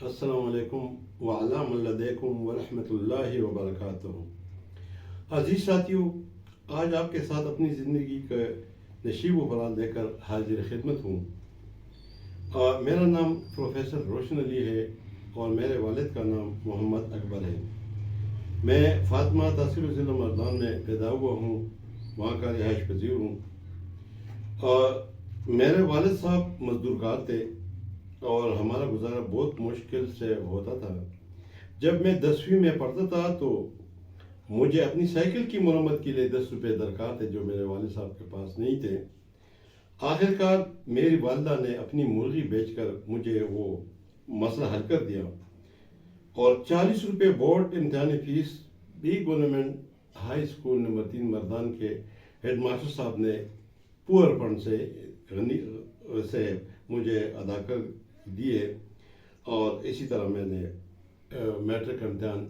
السلام علیکم وعلام الدیکم ورحمۃ اللہ وبرکاتہ۔ عزیز ساتھیوں، آج آپ کے ساتھ اپنی زندگی کا نشیب و فراز لے کر حاضر خدمت ہوں۔ میرا نام پروفیسر روشن علی ہے اور میرے والد کا نام محمد اکبر ہے۔ میں فاطمہ تحصیل ضلع مردان میں پیدا ہوا ہوں، وہاں کا رہائش پذیر ہوں۔ میرے والد صاحب مزدور کار تھے اور ہمارا گزارا بہت مشکل سے ہوتا تھا۔ جب میں 10ویں میں پڑھتا تھا تو مجھے اپنی سائیکل کی مرمت کے لیے 10 روپے درکار تھے جو میرے والد صاحب کے پاس نہیں تھے۔ آخر کار میری والدہ نے اپنی مرغی بیچ کر مجھے وہ مسئلہ حل کر دیا اور 40 روپے بورڈ امتحانی فیس بھی گورنمنٹ ہائی اسکول نمبر 3 مردان کے ہیڈ ماسٹر صاحب نے پور فنڈ سے مجھے ادا کر دیے اور اسی طرح میں نے میٹرک امتحان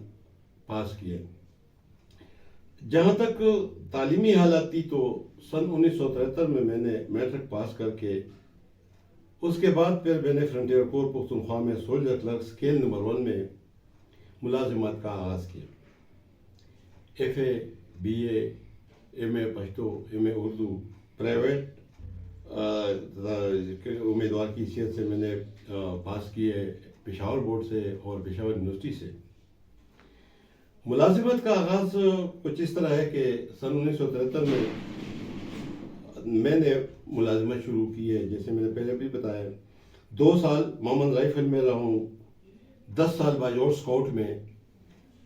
پاس کیے۔ جہاں تک تعلیمی حالات تھی تو سن 1973 میں نے میٹرک پاس کر کے اس کے بعد پھر میں نے فرنٹیئر کور پختونخوا میں سولجر کلرک اسکیل نمبر 1 میں ملازمت کا آغاز کیا۔ F A, B A, M A Pashto, M A Urdu, private امیدوار کی حیثیت سے میں نے پاس کیے پشاور بورڈ سے اور پشاور یونیورسٹی سے۔ ملازمت کا آغاز کچھ اس طرح ہے کہ سن 1973 میں نے ملازمت شروع کی ہے، جیسے میں نے پہلے بھی بتایا۔ 2 سال مومن رائفل میں رہا ہوں، 10 سال باجوڑ اسکاؤٹ میں،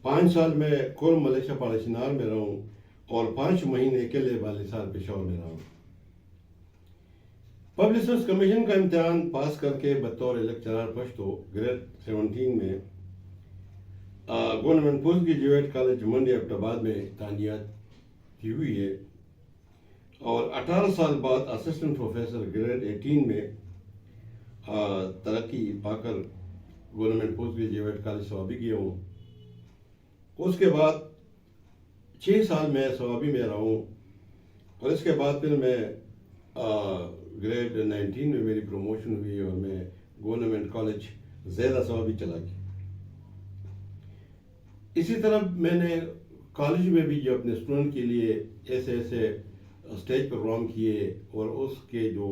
5 سال میں کور ملیشیا پاڑیشنار میں رہا ہوں اور 5 مہینے قلعے بالثار پشاور میں رہا ہوں۔ پبلک سروس کمیشن کا امتحان پاس کر کے بطور لیکچرار پشتو گریڈ 17 میں گورنمنٹ پوسٹ گریجویٹ کالج منڈی ایبٹ آباد میں تعینات کی ہوئی ہے اور 18 سال بعد اسسٹنٹ پروفیسر گریڈ 18 میں ترقی پا کر government post graduate college Swabi گیا ہوں۔ اس کے بعد 6 سال میں سوابی میں رہا ہوں اور اس کے بعد پھر میں گریڈ 19 میں میری پروموشن ہوئی اور میں گورنمنٹ کالج زیدہ سوابی چلا گیا۔ اسی طرح میں نے کالج میں بھی جو اپنے اسٹوڈنٹ کے لیے ایسے اسٹیج پروگرام کیے اور اس کے جو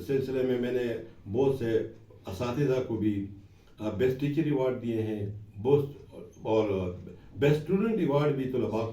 سلسلے میں نے بہت سے اساتذہ کو بھی بیسٹ ٹیچر ایوارڈ دیے ہیں اور بیسٹ اسٹوڈنٹ ایوارڈ بھی طلباء کو